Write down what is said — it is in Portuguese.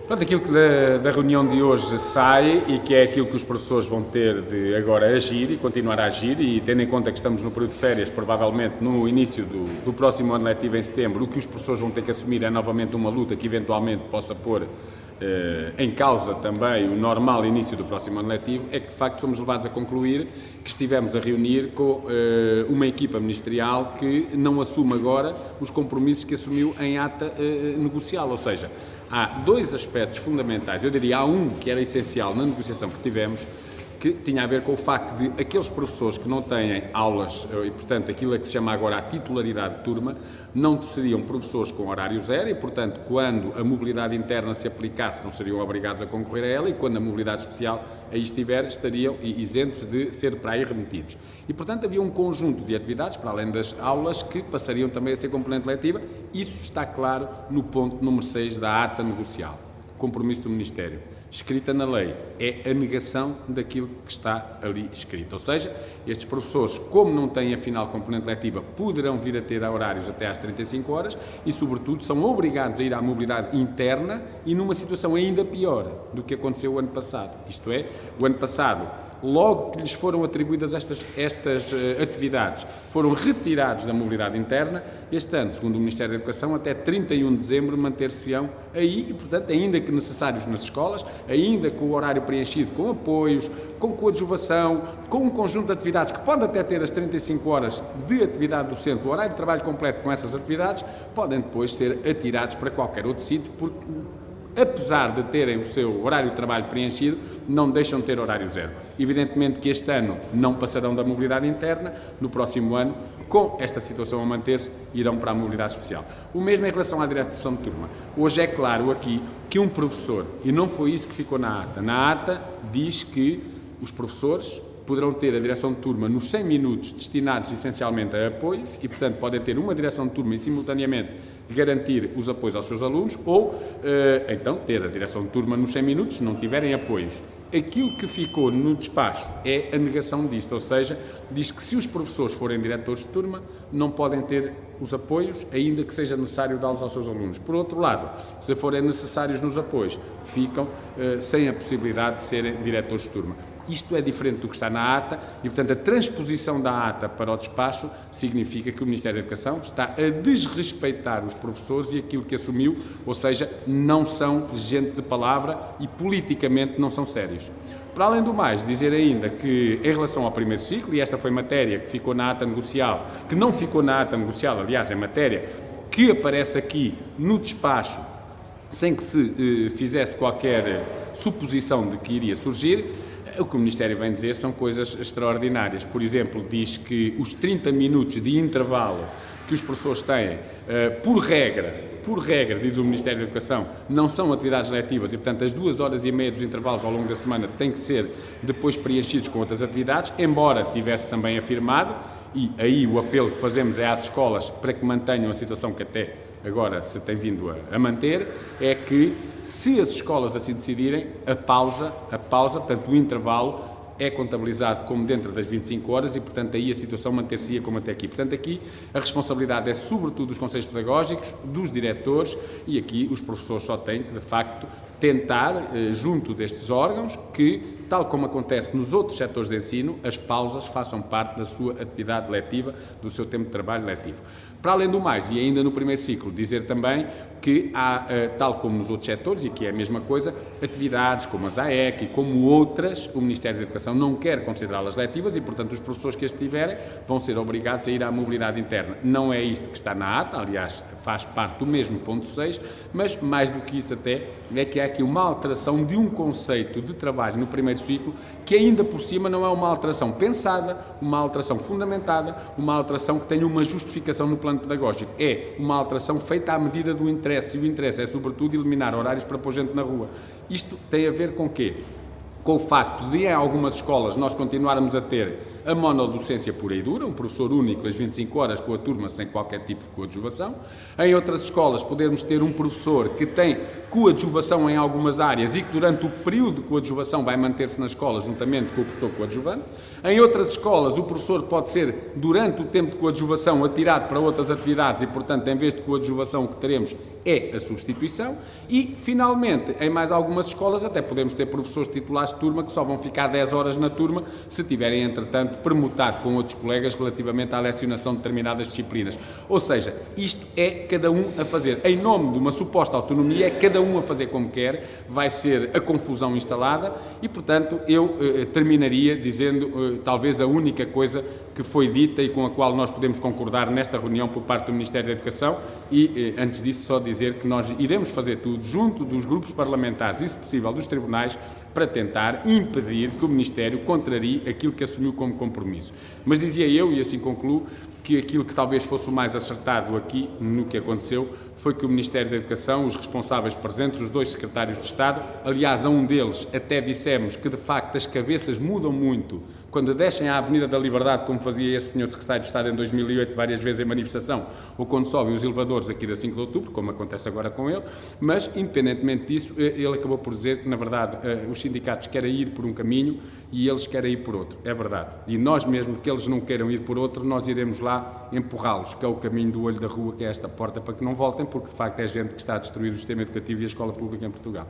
Pronto, aquilo que da reunião de hoje sai e que é aquilo que os professores vão ter de agora agir e continuar a agir, e tendo em conta que estamos no período de férias, provavelmente no início do próximo ano letivo em setembro, o que os professores vão ter que assumir é novamente uma luta que eventualmente possa pôr em causa também o normal início do próximo ano letivo, é que de facto somos levados a concluir que estivemos a reunir com uma equipa ministerial que não assume agora os compromissos que assumiu em ata negocial, ou seja, há dois aspectos fundamentais, eu diria há um que era essencial na negociação que tivemos, que tinha a ver com o facto de aqueles professores que não têm aulas e, portanto, aquilo que se chama agora a titularidade de turma, não seriam professores com horário zero e, portanto, quando a mobilidade interna se aplicasse, não seriam obrigados a concorrer a ela e, quando a mobilidade especial aí estiver, estariam isentos de ser para aí remetidos. E, portanto, havia um conjunto de atividades, para além das aulas, que passariam também a ser componente letiva. Isso está claro no ponto número 6 da ata negocial. Compromisso do Ministério. Escrita na lei, é a negação daquilo que está ali escrito. Ou seja, estes professores, como não têm afinal componente letiva, poderão vir a ter horários até às 35 horas e, sobretudo, são obrigados a ir à mobilidade interna e numa situação ainda pior do que aconteceu o ano passado. Isto é, o ano passado, logo que lhes foram atribuídas estas atividades, foram retirados da mobilidade interna. Este ano, segundo o Ministério da Educação, até 31 de dezembro manter-se-ão aí e, portanto, ainda que necessários nas escolas, ainda com o horário preenchido com apoios, com coadjuvação, com um conjunto de atividades que pode até ter as 35 horas de atividade docente, o horário de trabalho completo com essas atividades, podem depois ser atirados para qualquer outro sítio, porque, apesar de terem o seu horário de trabalho preenchido, não deixam de ter horário zero. Evidentemente que este ano não passarão da mobilidade interna, no próximo ano, com esta situação a manter-se, irão para a mobilidade especial. O mesmo em relação à direção de turma. Hoje é claro aqui que um professor, e não foi isso que ficou na ata diz que os professores poderão ter a direção de turma nos 100 minutos destinados essencialmente a apoios e, portanto, podem ter uma direção de turma e, simultaneamente, garantir os apoios aos seus alunos ou, então, ter a direção de turma nos 100 minutos se não tiverem apoios. Aquilo que ficou no despacho é a negação disto, ou seja, diz que se os professores forem diretores de turma, não podem ter os apoios, ainda que seja necessário dá-los aos seus alunos. Por outro lado, se forem necessários nos apoios, ficam sem a possibilidade de serem diretores de turma. Isto é diferente do que está na ata e, portanto, a transposição da ata para o despacho significa que o Ministério da Educação está a desrespeitar os professores e aquilo que assumiu, ou seja, não são gente de palavra e politicamente não são sérios. Para além do mais, dizer ainda que, em relação ao primeiro ciclo, e esta foi matéria que ficou na ata negocial, que não ficou na ata negocial, aliás, é matéria que aparece aqui no despacho, sem que se fizesse qualquer suposição de que iria surgir. O que o Ministério vem dizer são coisas extraordinárias. Por exemplo, diz que os 30 minutos de intervalo que os professores têm, por regra, diz o Ministério da Educação, não são atividades letivas e, portanto, as 2h30 dos intervalos ao longo da semana têm que ser depois preenchidos com outras atividades, embora tivesse também afirmado, e aí o apelo que fazemos é às escolas para que mantenham a situação que até agora se tem vindo a manter, é que, se as escolas assim decidirem, a pausa, portanto, o intervalo, é contabilizado como dentro das 25 horas e, portanto, aí a situação manter-se-ia como até aqui. Portanto, aqui a responsabilidade é sobretudo dos conselhos pedagógicos, dos diretores, e aqui os professores só têm que, de facto, tentar, junto destes órgãos, que, tal como acontece nos outros setores de ensino, as pausas façam parte da sua atividade letiva, do seu tempo de trabalho letivo. Para além do mais, e ainda no primeiro ciclo, dizer também que há, tal como nos outros setores, e aqui é a mesma coisa, atividades como as AEC e como outras, o Ministério da Educação não quer considerá-las letivas e, portanto, os professores que as tiverem vão ser obrigados a ir à mobilidade interna. Não é isto que está na ata, aliás, faz parte do mesmo ponto 6, mas mais do que isso até, é que há aqui uma alteração de um conceito de trabalho no primeiro ciclo que ainda por cima não é uma alteração pensada, uma alteração fundamentada, uma alteração que tenha uma justificação no plano pedagógico. É uma alteração feita à medida do interesse, e o interesse é, sobretudo, eliminar horários para pôr gente na rua. Isto tem a ver com o quê? Com o facto de, em algumas escolas, nós continuarmos a ter a monodocência pura e dura, um professor único às 25 horas com a turma sem qualquer tipo de coadjuvação. Em outras escolas podemos ter um professor que tem coadjuvação em algumas áreas e que durante o período de coadjuvação vai manter-se na escola juntamente com o professor coadjuvante. Em outras escolas o professor pode ser, durante o tempo de coadjuvação, atirado para outras atividades e, portanto, em vez de coadjuvação o que teremos é a substituição. E, finalmente, em mais algumas escolas até podemos ter professores titulares de turma que só vão ficar 10 horas na turma se tiverem, entretanto, permutado com outros colegas relativamente à lecionação de determinadas disciplinas. Ou seja, isto é cada um a fazer, em nome de uma suposta autonomia, é cada um a fazer como quer, vai ser a confusão instalada e, portanto, eu terminaria dizendo talvez a única coisa que foi dita e com a qual nós podemos concordar nesta reunião por parte do Ministério da Educação e, antes disso, só dizer que nós iremos fazer tudo junto dos grupos parlamentares e, se possível, dos tribunais, para tentar impedir que o Ministério contrarie aquilo que assumiu como compromisso. Mas dizia eu, e assim concluo, que aquilo que talvez fosse o mais acertado aqui no que aconteceu foi que o Ministério da Educação, os responsáveis presentes, os dois secretários de Estado, aliás, a um deles até dissemos que, de facto, as cabeças mudam muito quando descem à Avenida da Liberdade, como fazia esse senhor secretário de Estado em 2008, várias vezes em manifestação, ou quando sobem os elevadores aqui da 5 de Outubro, como acontece agora com ele, mas, independentemente disso, ele acabou por dizer que, na verdade, os sindicatos querem ir por um caminho e eles querem ir por outro. É verdade. E nós, mesmo que eles não queiram ir por outro, nós iremos lá empurrá-los, que é o caminho do olho da rua, que é esta porta, para que não voltem, porque, de facto, é gente que está a destruir o sistema educativo e a escola pública em Portugal.